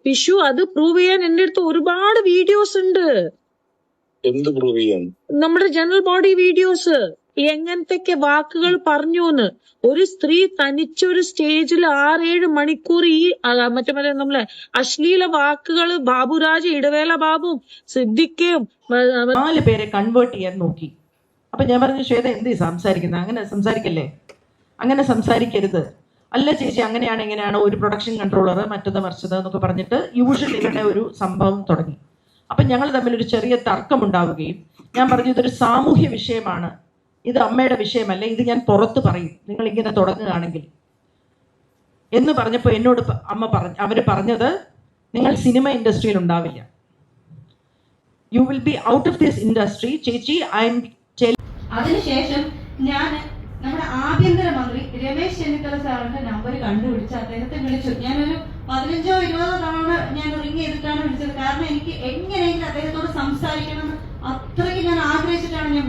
വിഷു അത് പ്രൂവ് ചെയ്യാൻ എന്റെ അടുത്ത് ഒരുപാട് വീഡിയോസ് ഉണ്ട്. എന്ത് പ്രൂവ് ചെയ്യാൻ? നമ്മുടെ ജനറൽ ബോഡി വീഡിയോസ്. എങ്ങനത്തൊക്കെ വാക്കുകൾ പറഞ്ഞുന്ന്. ഒരു സ്ത്രീ തനിച്ചൊരു സ്റ്റേജിൽ 6-7 മണിക്കൂർ ഈ മറ്റേ നമ്മളെ അശ്ലീല വാക്കുകൾ ബാബുരാജ്, ഇടവേള ബാബുവും സിദ്ദിഖയും 4 പേരെ കൺവേർട്ട് ചെയ്യാൻ നോക്കി. അപ്പൊ ഞാൻ പറഞ്ഞു, ശ്വേത എന്ത് സംസാരിക്കുന്നത്? അങ്ങനെ സംസാരിക്കല്ലേ, അങ്ങനെ സംസാരിക്കരുത്. അല്ല ചേച്ചി, അങ്ങനെയാണ് ഇങ്ങനെയാണ്, ഒരു പ്രൊഡക്ഷൻ കൺട്രോളർ മറ്റത് മറിച്ചത് എന്നൊക്കെ പറഞ്ഞിട്ട് യൂഷ്വലി ഇവരുടെ ഒരു സംഭവം തുടങ്ങി. അപ്പം ഞങ്ങൾ തമ്മിൽ ഒരു ചെറിയ തർക്കമുണ്ടാവുകയും ഞാൻ പറഞ്ഞു, ഇതൊരു സാമൂഹ്യ വിഷയമാണ്, ഇത് അമ്മയുടെ വിഷയമല്ല, ഇത് ഞാൻ പുറത്ത് പറയും നിങ്ങൾ ഇങ്ങനെ തുടങ്ങുകയാണെങ്കിൽ എന്ന് പറഞ്ഞപ്പോൾ എന്നോട് അവർ പറഞ്ഞത്, നിങ്ങൾ സിനിമ ഇൻഡസ്ട്രിയിൽ ഉണ്ടാവില്ല, you will be out of this industry ചേച്ചി. അതിനുശേഷം ഞാൻ നമ്മുടെ ആഭ്യന്തരമന്ത്രി രമേശ് ചെന്നിത്തല സാറിന്റെ നമ്പർ കണ്ടുപിടിച്ച് അദ്ദേഹത്തെ വിളിച്ചു. ഞാനൊരു 15-20 തവണ ഞാൻ റിംഗ് ചെയ്തിട്ടാണ് വിളിച്ചത്. കാരണം എനിക്ക് എങ്ങനെയെങ്കിലും അദ്ദേഹത്തോട് സംസാരിക്കണമെന്ന് അത്രയ്ക്ക് ഞാൻ ആഗ്രഹിച്ചിട്ടാണ് ഞാൻ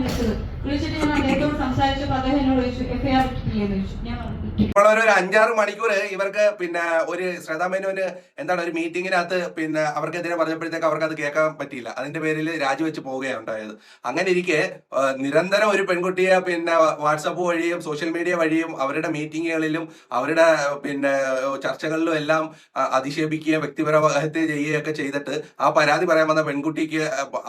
വിളിച്ചിട്ട് ഞാൻ അദ്ദേഹത്തോട് സംസാരിച്ചപ്പോൾ അദ്ദേഹം എന്നോട് ചോദിച്ചു FIR ചെയ്യാന്ന് ചോദിച്ചു. ഞാൻ ഇപ്പോൾ ഒരു 5-6 മണിക്കൂർ ഇവർക്ക് ഒരു ശ്രേതാ മേനോന് ഒരു മീറ്റിങ്ങിനകത്ത് അവർക്കെതിരെ പറഞ്ഞപ്പോഴത്തേക്ക് അവർക്ക് അത് കേൾക്കാൻ പറ്റിയില്ല. അതിന്റെ പേരിൽ രാജിവെച്ച് പോവുകയാണ് ഉണ്ടായത്. അങ്ങനെ ഇരിക്കെ നിരന്തരം ഒരു പെൺകുട്ടിയെ വാട്സപ്പ് വഴിയും സോഷ്യൽ മീഡിയ വഴിയും അവരുടെ മീറ്റിങ്ങുകളിലും അവരുടെ ചർച്ചകളിലും എല്ലാം അധിക്ഷേപിക്കുകയും വ്യക്തിപരഹത്യ ചെയ്യുകയൊക്കെ ചെയ്തിട്ട് ആ പരാതി പറയാൻ വന്ന പെൺകുട്ടിക്ക്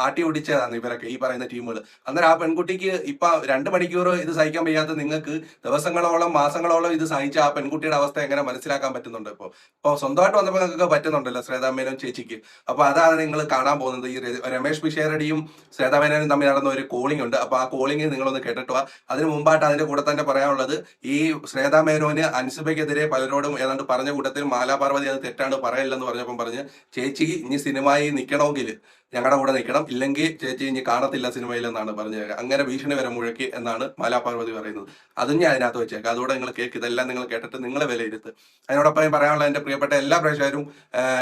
ആട്ടി ഓടിച്ചതാണ് ഇവരൊക്കെ, ഈ പറയുന്ന ടീമുകൾ. അന്നേരം ആ പെൺകുട്ടിക്ക് ഇപ്പൊ 2 മണിക്കൂർ ഇത് സഹിക്കാൻ വയ്യാത്ത നിങ്ങൾക്ക് ദിവസങ്ങളോളം മാസങ്ങളോളം ഇത് സഹിച്ച ആ പെൺകുട്ടിയുടെ അവസ്ഥ എങ്ങനെ മനസ്സിലാക്കാൻ പറ്റുന്നുണ്ട്? ഇപ്പൊ സ്വന്തമായിട്ട് വന്നപ്പോൾ നിങ്ങൾക്ക് പറ്റുന്നുണ്ടല്ലോ ശ്രേതാ മേനോൻ ചേച്ചിക്ക്. അപ്പൊ അതാണ് നിങ്ങൾ കാണാൻ പോകുന്നത്. ഈ രമേഷ് പിഷേരടിയും ശ്രേതാ മേനോനും തമ്മിൽ നടന്ന ഒരു കോളിംഗ് ഉണ്ട്. അപ്പൊ ആ കോളിംഗ് നിങ്ങളൊന്ന് കേട്ടിട്ട് വാ. അതിന് മുമ്പായിട്ട് അതിന്റെ കൂടെ തന്നെ പറയാനുള്ളത്, ഈ ശ്രേതാ മേനോന് അൻസുബയ്ക്കെതിരെ പലരോടും ഏതാണ്ട് പറഞ്ഞ കൂട്ടത്തിൽ മാലാപാർവതി അത് തെറ്റാണ് പറയില്ലെന്ന് പറഞ്ഞപ്പം പറഞ്ഞ്, ചേച്ചി ഇനി സിനിമയിൽ നിൽക്കണമെങ്കിൽ ഞങ്ങളുടെ കൂടെ നിൽക്കണം, ഇല്ലെങ്കിൽ ചേച്ചി ഇനി കാണത്തില്ല സിനിമയിലെന്നാണ് പറഞ്ഞത്. അങ്ങനെ ഭീഷണി വരെ മുഴക്കി എന്നാണ് മാലാപാർവതി പറയുന്നത്. അതും ഞാൻ അതിനകത്ത് വെച്ചേക്കാം. അതുകൂടെ നിങ്ങൾ കേൾക്ക്. ഇതെല്ലാം നിങ്ങൾ കേട്ടിട്ട് നിങ്ങളെ വിലയിരുത്ത്. അതിനോടൊപ്പം പറയാനുള്ള എൻ്റെ പ്രിയപ്പെട്ട എല്ലാ പ്രേക്ഷകരും,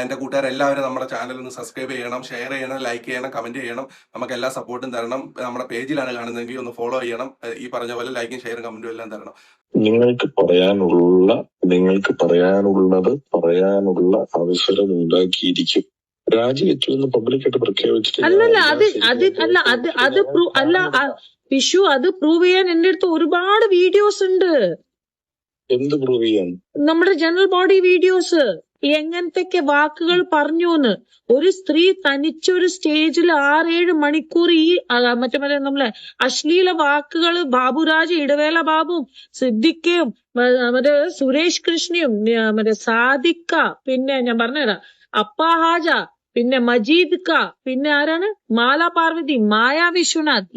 എൻ്റെ കൂട്ടുകാരെല്ലാവരും നമ്മുടെ ചാനൽ ഒന്ന് സബ്സ്ക്രൈബ് ചെയ്യണം, ഷെയർ ചെയ്യണം, ലൈക്ക് ചെയ്യണം, കമന്റ് ചെയ്യണം. നമുക്ക് എല്ലാ സപ്പോർട്ടും തരണം. നമ്മുടെ പേജിലാണ് കാണുന്നതെങ്കിൽ ഒന്ന് ഫോളോ ചെയ്യണം. ഈ പറഞ്ഞ പോലെ ലൈക്കും ഷെയറും കമന്റും എല്ലാം തരണം. നിങ്ങൾക്ക് പറയാനുള്ളത് പറയാനുള്ള അവസരം ഉണ്ടാക്കിയിരിക്കും. രാജിവെച്ചു എന്ന് പബ്ലിക്കായിട്ട് പ്രഖ്യാപിച്ചിട്ടില്ല. വിഷു അത് പ്രൂവ് ചെയ്യാൻ എന്റെ അടുത്ത് ഒരുപാട് വീഡിയോസ് ഉണ്ട്. എന്ത് പ്രൂവ് ചെയ്യാൻ? നമ്മുടെ ജനറൽ ബോഡി വീഡിയോസ്. എങ്ങനത്തൊക്കെ വാക്കുകൾ പറഞ്ഞുന്ന്. ഒരു സ്ത്രീ തനിച്ചൊരു സ്റ്റേജിൽ 6-7 മണിക്കൂർ ഈ മറ്റേ നമ്മളെ അശ്ലീല വാക്കുകൾ ബാബുരാജ്, ഇടവേള ബാബുവും സിദ്ദിഖയും സുരേഷ് കൃഷ്ണയും സാദിക്ക, പിന്നെ ഞാൻ പറഞ്ഞുതരാം അപ്പാഹാജ, പിന്നെ മജീദ് ക, പിന്നെ ആരാണ് മാലാപാർവതി, മായ വിശ്വനാഥ്,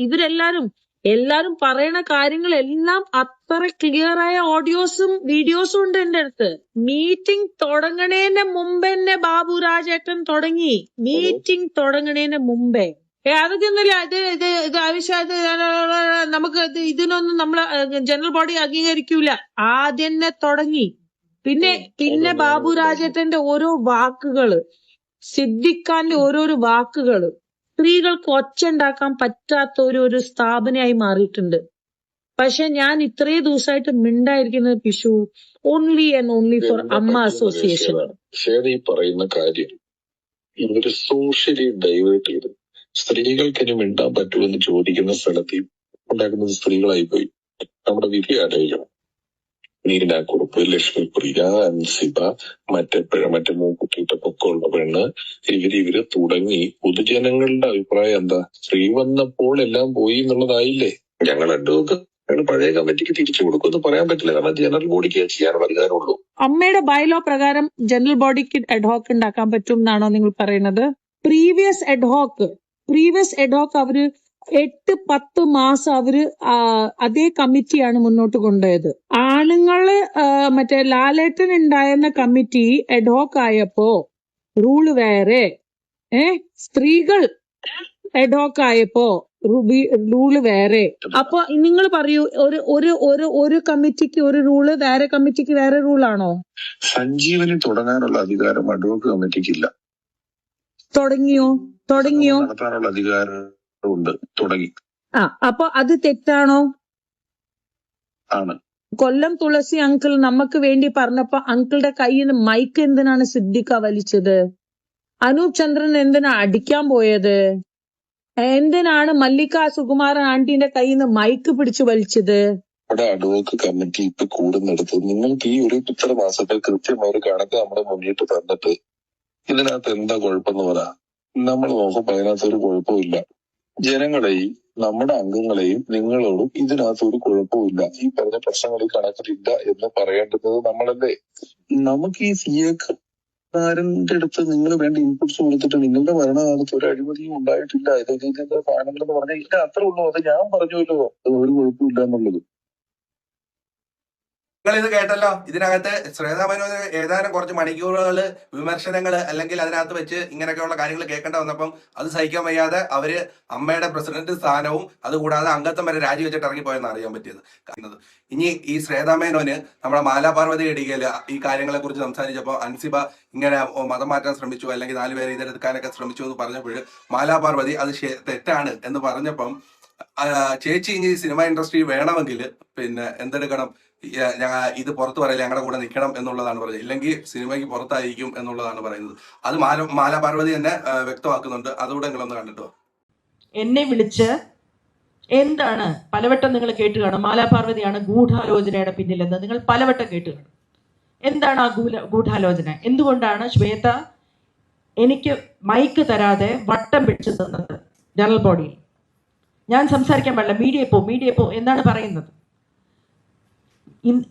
എല്ലാരും പറയണ കാര്യങ്ങളെല്ലാം അത്ര ക്ലിയർ ആയ ഓഡിയോസും വീഡിയോസും ഉണ്ട് എന്റെ അടുത്ത്. മീറ്റിംഗ് തുടങ്ങണേന്റെ മുമ്പ് തന്നെ ബാബുരാജേട്ടൻ തുടങ്ങി. മീറ്റിംഗ് തുടങ്ങണേന്റെ മുമ്പേ അതൊക്കെ ഒന്നുമില്ല. ഇത് ആവശ്യമായിട്ട് നമുക്ക് ഇതിനൊന്നും നമ്മള് ജനറൽ ബോഡി അംഗീകരിക്കൂല. ആദ്യം തന്നെ തുടങ്ങി. പിന്നെ ബാബുരാജേട്ടന്റെ ഓരോ വാക്കുകള്, സിദ്ദിഖാന്റെ ഓരോരോ വാക്കുകള് സ്ത്രീകൾക്ക് ഒച്ചുണ്ടാക്കാൻ പറ്റാത്ത ഒരു സ്ഥാപനമായി മാറിയിട്ടുണ്ട്. പക്ഷെ ഞാൻ ഇത്രയും ദിവസമായിട്ട് മിണ്ടായിരിക്കുന്നത് പിഷു ഓൺലി ആൻഡ് ഓൺലി ഫോർ അമ്മ അസോസിയേഷൻ. ഈ പറയുന്ന കാര്യം ഇവര് സോഷ്യലി ഡൈവേർട്ട് ചെയ്ത് സ്ത്രീകൾക്ക് ഇനി മിണ്ടാൻ പറ്റുമെന്ന് ചോദിക്കുന്ന സ്ഥലത്ത് ഉണ്ടാക്കുന്നത് സ്ത്രീകളായി പോയി. നമ്മുടെ വിധി ആലോചിക്കണം. നീനാക്കുറുപ്പ്, ലക്ഷ്മിപ്രിയ, അൻസിബ, മറ്റേ മൂക്കുത്തിയിട്ട് പൊക്കമുള്ള പെണ്ണ്, ഇവര് തുടങ്ങി. പൊതുജനങ്ങളുടെ അഭിപ്രായം എന്താ? സ്ത്രീ വന്നപ്പോൾ എല്ലാം പോയി എന്നുള്ളതായില്ലേ? ഞങ്ങൾ രണ്ടുമൊക്കെ പഴയ കമ്മിറ്റിക്ക് തിരിച്ചു കൊടുക്കുമെന്ന് പറയാൻ പറ്റില്ല. കാരണം ജനറൽ ബോഡിക്ക് ചെയ്യാനുള്ള അധികാരമുള്ളൂ. അമ്മയുടെ ബൈലോ പ്രകാരം ജനറൽ ബോഡിക്ക് അഡ്ഹോക്ക് ഉണ്ടാക്കാൻ പറ്റും എന്നാണോ നിങ്ങൾ പറയുന്നത്? പ്രീവിയസ് അഡ്ഹോക്ക് അവര് 8-10 മാസം അവര് അതേ കമ്മിറ്റിയാണ് മുന്നോട്ട് കൊണ്ടുപോയത്. ആണുങ്ങള് മറ്റേ ലാലേട്ടൻ ഉണ്ടായിരുന്ന കമ്മിറ്റി അഡ്ഹോക്ക് ആയപ്പോ റൂള് വേറെ, സ്ത്രീകൾ അഡ്ഹോക്ക് ആയപ്പോ റൂള് വേറെ. അപ്പൊ നിങ്ങൾ പറയൂ, ഒരു കമ്മിറ്റിക്ക് ഒരു റൂള്, വേറെ കമ്മിറ്റിക്ക് വേറെ റൂളാണോ? സഞ്ജീവനി തുടങ്ങാനുള്ള അധികാരം അഡ്വോക്ക് കമ്മിറ്റിക്കില്ല. തുടങ്ങിയോ? നടത്താനുള്ള അധികാരം ഉണ്ട്, തുടങ്ങി. അപ്പൊ അത് തെറ്റാണോ? ആണ്. കൊല്ലം തുളസി അങ്കിൾ നമുക്ക് വേണ്ടി പറഞ്ഞപ്പോ അങ്കിളുടെ കയ്യിൽ നിന്ന് മൈക്ക് എന്തിനാണ് സിദ്ദിഖ വലിച്ചത്? അനൂപ് ചന്ദ്രൻ എന്തിനാ അടിക്കാൻ പോയത്? എന്തിനാണ് മല്ലിക സുകുമാരൻ ആന്റിന്റെ കയ്യിൽ നിന്ന് മൈക്ക് പിടിച്ചു വലിച്ചത്? നമ്മുടെ അഡ്വോക്ക് കമ്മിറ്റി ഇപ്പൊ കൂടുന്നിടത്ത് നിങ്ങൾക്ക് ഈ ഒരു ഇത്ര മാസത്തെ കൃത്യമായ ഒരു കണക്ക് നമ്മുടെ മുന്നിട്ട് തന്നിട്ട് ഇതിനകത്ത് എന്താ കുഴപ്പമെന്ന് പറ. നമ്മൾ നോക്കുമ്പോ അതിനകത്ത് ഒരു കുഴപ്പമില്ല. ജനങ്ങളെയും നമ്മുടെ അംഗങ്ങളെയും നിങ്ങളോടും ഇതിനകത്ത് ഒരു കുഴപ്പമില്ല. ഈ പറഞ്ഞ പ്രശ്നങ്ങൾ കണക്കിലില്ല എന്ന് പറയേണ്ടുന്നത് നമ്മളല്ലേ. നമുക്ക് ഈ സിഎക്കാരന്റെ അടുത്ത് നിങ്ങൾ വേണ്ട ഇൻപുട്സ് കൊടുത്തിട്ട് നിങ്ങളുടെ ഭരണകാലത്ത് ഒരു അഴിമതിയും ഉണ്ടായിട്ടില്ല, ഇതിന്റെ സാധനങ്ങളെന്ന് പറഞ്ഞാൽ ഇല്ല, അത്രേ ഉള്ളൂ. അത് ഞാൻ പറഞ്ഞല്ലോ, അത് ഒരു കുഴപ്പമില്ല എന്നുള്ളത്. നിങ്ങൾ ഇത് കേട്ടല്ലോ. ഇതിനകത്ത് ശ്വേതാ മേനോന് ഏതാനും കുറച്ച് മണിക്കൂറുകൾ വിമർശനങ്ങൾ അല്ലെങ്കിൽ അതിനകത്ത് വെച്ച് ഇങ്ങനെയൊക്കെയുള്ള കാര്യങ്ങൾ കേൾക്കേണ്ട വന്നപ്പം അത് സഹിക്കാൻ വയ്യാതെ അവര് അമ്മയുടെ പ്രസിഡന്റ് സ്ഥാനവും അതുകൂടാതെ അംഗത്വം വരെ രാജിവെച്ചിട്ട് ഇറങ്ങിപ്പോയെന്ന് അറിയാൻ പറ്റിയത്. ഇനി ഈ ശ്വേതാ മേനോന് നമ്മുടെ മാലാപാർവതി ഇടികയില് ഈ കാര്യങ്ങളെ കുറിച്ച് സംസാരിച്ചപ്പോൾ അൻസിബ ഇങ്ങനെ മതം മാറ്റാൻ ശ്രമിച്ചു അല്ലെങ്കിൽ 4 പേരെ ഇതെടുക്കാനൊക്കെ ശ്രമിച്ചു എന്ന് പറഞ്ഞപ്പോൾ മാലാപാർവതി അത് തെറ്റാണ് എന്ന് പറഞ്ഞപ്പം ചേച്ചി ഇനി സിനിമ ഇൻഡസ്ട്രി വേണമെങ്കിൽ പിന്നെ എന്തെടുക്കണം, ഇത് പുറത്ത് പറയില്ല, ഞങ്ങളുടെ കൂടെ നിൽക്കണം എന്നുള്ളതാണ് പറയുന്നത്. ഇല്ലെങ്കിൽ സിനിമയ്ക്ക് പുറത്തായിരിക്കും എന്നുള്ളതാണ് പറയുന്നത്. അത് മാലാപാർവതി തന്നെ വ്യക്തമാക്കുന്നുണ്ട്. അതുകൂടെ നിങ്ങളൊന്ന് കണ്ടിട്ടോ. എന്നെ വിളിച്ച് എന്താണ് പലവട്ടം നിങ്ങൾ കേട്ട് കാണും, മാലാപാർവതിയാണ് ഗൂഢാലോചനയുടെ പിന്നിലെന്ന് നിങ്ങൾ പലവട്ടം കേട്ട് കാണും. എന്താണ് ആ ഗൂഢാലോചന? എന്തുകൊണ്ടാണ് ശ്വേത എനിക്ക് മൈക്ക് തരാതെ വട്ടം പിടിച്ചു തന്നത് ജനറൽ ബോഡിയിൽ? ഞാൻ സംസാരിക്കാൻ പാടില്ല, മീഡിയ പോ എന്നാണ് പറയുന്നത്.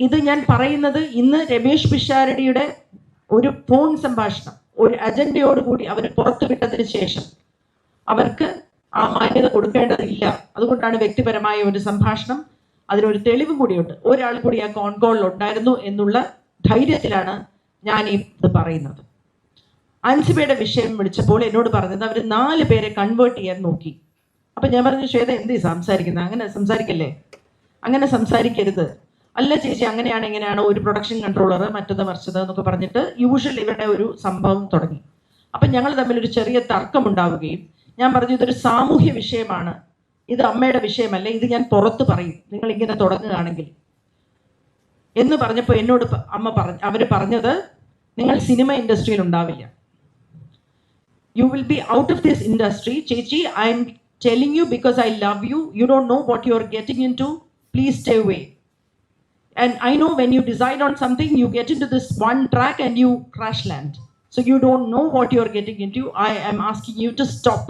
ഇത് ഞാൻ പറയുന്നത് ഇന്ന് രമേശ് പിഷാരടിയുടെ ഒരു ഫോൺ സംഭാഷണം ഒരു അജണ്ടയോടുകൂടി അവർ പുറത്തുവിട്ടതിന് ശേഷം അവർക്ക് ആ മാന്യത കൊടുക്കേണ്ടതില്ല. അതുകൊണ്ടാണ് വ്യക്തിപരമായ ഒരു സംഭാഷണം, അതിനൊരു തെളിവും കൂടിയുണ്ട്. ഒരാൾ കൂടി ആ കോൺകോളിൽ ഉണ്ടായിരുന്നു എന്നുള്ള ധൈര്യത്തിലാണ് ഞാൻ ഇത് പറയുന്നത്. അൻസിബയുടെ വിഷയം വിളിച്ചപ്പോൾ എന്നോട് പറഞ്ഞത് അവർ 4 പേരെ കൺവേർട്ട് ചെയ്യാൻ നോക്കി. അപ്പൊ ഞാൻ പറഞ്ഞു, ശ്വേത എന്ത് സംസാരിക്കുന്നത്? അങ്ങനെ സംസാരിക്കല്ലേ, അങ്ങനെ സംസാരിക്കരുത്. അല്ല ചേച്ചി, അങ്ങനെയാണ് ഇങ്ങനെയാണ് ഒരു പ്രൊഡക്ഷൻ കൺട്രോളർ മറ്റത് മറിച്ചത് എന്നൊക്കെ പറഞ്ഞിട്ട് യൂഷ്വൽ ഇവരുടെ ഒരു സംഭവം തുടങ്ങി. അപ്പം ഞങ്ങൾ തമ്മിൽ ഒരു ചെറിയ തർക്കമുണ്ടാവുകയും ഞാൻ പറഞ്ഞു, ഇതൊരു സാമൂഹ്യ വിഷയമാണ്, ഇത് അമ്മയുടെ വിഷയമല്ല, ഇത് ഞാൻ പുറത്ത് പറയും നിങ്ങൾ ഇങ്ങനെ തുടങ്ങുകയാണെങ്കിൽ എന്ന് പറഞ്ഞപ്പോൾ എന്നോട് അവർ പറഞ്ഞത്, നിങ്ങൾ സിനിമ ഇൻഡസ്ട്രിയിൽ ഉണ്ടാവില്ല, you will be out of this industry. ചേച്ചി, I'm telling you because I love you, you don't know what you are getting into, please stay away. And I know when you decide on something, you get into this one track and you crash land. So you don't know what you are getting into. I am asking you to stop.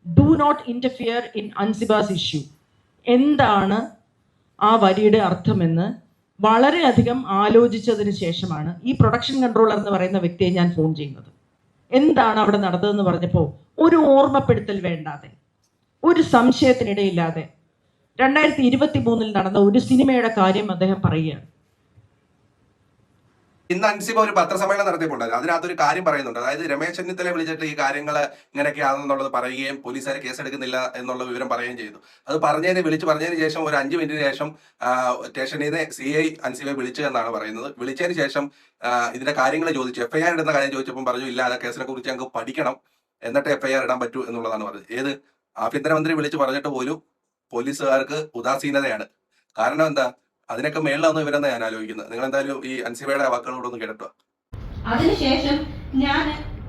Do not interfere in Ansiba's issue. എന്താണ് ആ വരിയുടെ അർത്ഥമെന്ന് വളരെയധികം ആലോചിച്ചതിന് ശേഷമാണ് ഈ production controller എന്ന് പറയുന്ന വ്യക്തിയെ ഞാൻ ഫോൺ ചെയ്യുന്നത്. എന്താണ് അവിടെ നടന്നതെന്ന് പറഞ്ഞപ്പോൾ ഒരു ഓർമ്മപ്പെടുത്തൽ വേണ്ടാതെ, ഒരു സംശയത്തിനിടയില്ലാതെ 2023 നടന്ന ഒരു സിനിമയുടെ കാര്യം അദ്ദേഹം പറയുകയാണ്. ഇന്ന് അൻസിബ ഒരു പത്രസമ്മേളനം നടത്തിയിട്ടുണ്ടായിരുന്നു. അതിനകത്തൊരു കാര്യം പറയുന്നുണ്ട്. അതായത് രമേശ് ചെന്നിത്തലയെ വിളിച്ചിട്ട് ഈ കാര്യങ്ങൾ ഇങ്ങനെയൊക്കെയാണെന്നുള്ളത് പറയുകയും പോലീസുകാർ കേസെടുക്കുന്നില്ല എന്നുള്ള വിവരം പറയുകയും ചെയ്തു. അത് വിളിച്ചു പറഞ്ഞതിന് ശേഷം ഒരു 5 മിനിറ്റിന് ശേഷം സ്റ്റേഷനിൽ നിന്ന് CI അൻസിബയെ വിളിച്ചു എന്നാണ് പറയുന്നത്. വിളിച്ചതിന് ശേഷം ഇതിന്റെ കാര്യങ്ങൾ ചോദിച്ചു, FIR ഇടുന്ന കാര്യം ചോദിച്ചപ്പോൾ പറഞ്ഞു, ഇല്ല, ആ കേസിനെ കുറിച്ച് ഞങ്ങൾക്ക് പഠിക്കണം എന്നിട്ട് FIR ഇടാൻ പറ്റൂ എന്നുള്ളതാണ് പറഞ്ഞത്. ഏത് ആഭ്യന്തരമന്ത്രി വിളിച്ച് പറഞ്ഞിട്ട് പോലും പോലീസുകാർക്ക് ഉദാസീനതയാണ്. കാരണം എന്താ? അതിനൊക്കെ മേളിലാന്ന് ഇവരെന്നാ ഞാൻ ആലോചിക്കുന്നത്. നിങ്ങൾ എന്തായാലും ഈ അൻസിബയുടെ വാക്കുകളോടൊന്ന് കേട്ടോ. അതിനുശേഷം ഞാൻ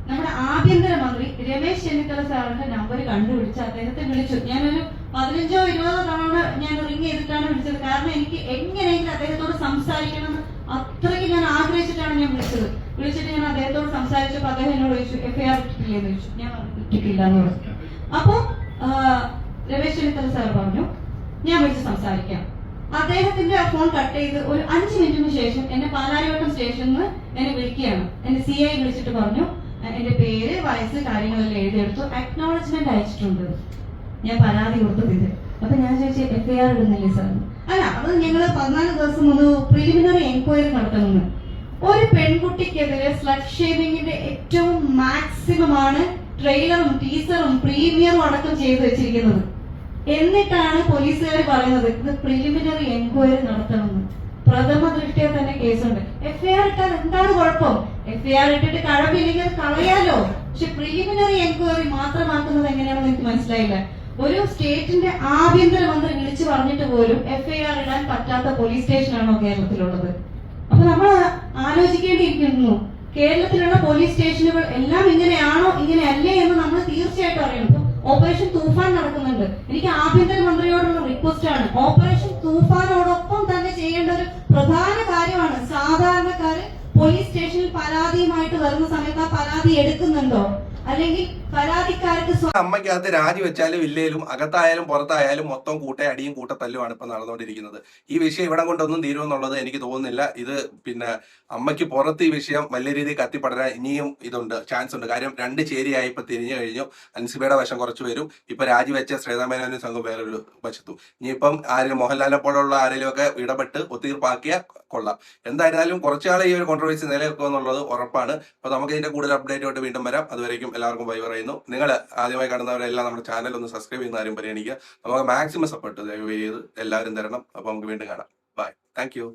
നമ്മുടെ ആഭ്യന്തരമന്ത്രി രമേശ് ചെന്നിത്തല സാറിന്റെ നമ്പർ കണ്ടുപിടിച്ച് അദ്ദേഹത്തെ വിളിച്ചു. ഞാനൊരു 15-20 തവണ ഞാൻ റിങ് ചെയ്തിട്ടാണ് വിളിച്ചത്. കാരണം എനിക്ക് എങ്ങനെയെങ്കിലും അദ്ദേഹത്തോട് സംസാരിക്കണം അത്രയ്ക്ക് ഞാൻ ആഗ്രഹിച്ചിട്ടാണ് ഞാൻ വിളിച്ചിട്ട് ഞാൻ അദ്ദേഹത്തോട് സംസാരിച്ചപ്പോൾ അദ്ദേഹം എന്നോട് ചോദിച്ചു, FIR ഇട്ടിട്ടില്ലെന്ന് ചോദിച്ചു. ഞാൻ ഇട്ടിട്ടില്ല എന്ന് പറഞ്ഞു. അപ്പൊ രമേശ് ചെന്നിത്തല സാർ പറഞ്ഞു, ഞാൻ വിളിച്ച് സംസാരിക്കാം. അദ്ദേഹത്തിന്റെ ഫോൺ കട്ട് ചെയ്ത് ഒരു 5 മിനിറ്റിന് ശേഷം എന്നെ പാലാരിവട്ടം സ്റ്റേഷനിൽ നിന്ന് എന്നെ വിളിക്കുകയാണ്. എന്നെ CI വിളിച്ചിട്ട് പറഞ്ഞു, എന്റെ പേര്, വയസ്സ്, കാര്യങ്ങളെല്ലാം എഴുതിയെടുത്തു, അക്നോളജ്മെന്റ് അയച്ചിട്ടുണ്ട്, ഞാൻ പരാതി കൊടുത്തത് ഇത്. അപ്പൊ ഞാൻ ചോദിച്ചു, FIR ഇടുന്നില്ലേ സാർ? അല്ല, അത് ഞങ്ങൾ 14 ദിവസം മുമ്പ് പ്രിലിമിനറി എൻക്വയറി നടത്തുന്നു. ഒരു പെൺകുട്ടിക്കെതിരെ സ്ലട്ട് ഷേമിങ്ങിന്റെ ഏറ്റവും മാക്സിമം ആണ് ട്രെയിലറും ടീസറും പ്രീമിയറും അടക്കം ചെയ്തു വെച്ചിരിക്കുന്നത്. എന്നിട്ടാണ് പോലീസുകാർ പറയുന്നത് ഇത് പ്രിലിമിനറി എൻക്വയറി നടത്തണമെന്ന്. പ്രഥമ ദൃഷ്ടിയ തന്നെ കേസുണ്ട്. FIR ഇട്ടാൽ എന്താണ് കുഴപ്പം? FIR ഇട്ടിട്ട് കഴമ്പില്ലെങ്കിൽ അത് കളയാലോ. പക്ഷെ പ്രിലിമിനറി എൻക്വയറി മാത്രമാക്കുന്നത് എങ്ങനെയാണെന്ന് എനിക്ക് മനസ്സിലായില്ല. ഒരു സ്റ്റേറ്റിന്റെ ആഭ്യന്തരമന്ത്രി വിളിച്ചു പറഞ്ഞിട്ട് പോലും FIR ഇടാൻ പറ്റാത്ത പോലീസ് സ്റ്റേഷനാണോ കേരളത്തിലുള്ളത്? അപ്പൊ നമ്മൾ ആലോചിക്കേണ്ടിയിരിക്കുന്നു, കേരളത്തിലുള്ള പോലീസ് സ്റ്റേഷനുകൾ എല്ലാം ഇങ്ങനെയാണോ ഇങ്ങനെയല്ലേ എന്ന് നമ്മൾ തീർച്ചയായിട്ടും അറിയണം. ഇപ്പൊ ഓപ്പറേഷൻ തൂഫാൻ നടക്കുന്നുണ്ട്. എനിക്ക് ആഭ്യന്തരമന്ത്രിയോടുള്ള റിക്വസ്റ്റ് ആണ്, ഓപ്പറേഷൻ തൂഫാനോടൊപ്പം തന്നെ ചെയ്യേണ്ട ഒരു പ്രധാന കാര്യമാണ് സാധാരണക്കാര് പോലീസ് സ്റ്റേഷനിൽ പരാതിയുമായിട്ട് വരുന്ന സമയത്ത് ആ പരാതി എടുക്കുന്നുണ്ടോ, അല്ലെങ്കിൽ പരാതിക്കാർക്ക് അമ്മയ്ക്കകത്ത് രാജിവെച്ചാലും ഇല്ലേലും അകത്തായാലും പുറത്തായാലും മൊത്തം കൂട്ടയടിയും കൂട്ടത്തല്ലുമാണ് ഇപ്പൊ നടന്നുകൊണ്ടിരിക്കുന്നത്. ഈ വിഷയം ഇവിടെ കൊണ്ടൊന്നും തീരുമെന്നുള്ളത് എനിക്ക് തോന്നുന്നില്ല. ഇത് പിന്നെ അമ്മയ്ക്ക് പുറത്ത് ഈ വിഷയം വലിയ രീതിയിൽ കത്തിപ്പടരാൻ ഇനിയും ഇതുണ്ട്, ചാൻസ് ഉണ്ട്. കാര്യം രണ്ട് ചേരിയായി ഇപ്പൊ തിരിഞ്ഞു കഴിഞ്ഞു. അൻസിബയുടെ വശം കുറച്ച് വരും, ഇപ്പൊ രാജിവെച്ച ശ്രീതാമേനോനും സംഘം വേറൊരു വശത്തും. ഇനിയിപ്പം ആരും മോഹൻലാലിനെ പോലുള്ള ആരെങ്കിലും ഒക്കെ ഇടപെട്ട് ഒത്തീർപ്പാക്കിയ കൊള്ളാം. എന്തായിരുന്നാലും കുറച്ചാളെ ഈ ഒരു കോൺട്രവേഴ്സി നിലനിൽക്കുക എന്നുള്ളത് ഉറപ്പാണ്. അപ്പൊ നമുക്ക് ഇതിന്റെ കൂടുതൽ അപ്ഡേറ്റുമായിട്ട് വീണ്ടും വരാം. അതുവരേക്കും എല്ലാവർക്കും ബൈ പറയുന്നു. നിങ്ങൾ ആദ്യമായി കാണുന്നവരെല്ലാം നമ്മുടെ ചാനൽ ഒന്ന് സബ്സ്ക്രൈബ് ചെയ്യുന്ന കാര്യം പരിഗണിക്കുക. നമുക്ക് മാക്സിമം സപ്പോർട്ട് ദയവ് ചെയ്ത് എല്ലാവരും തരണം. അപ്പൊ നമുക്ക് വീണ്ടും കാണാം. ബൈ. Thank you.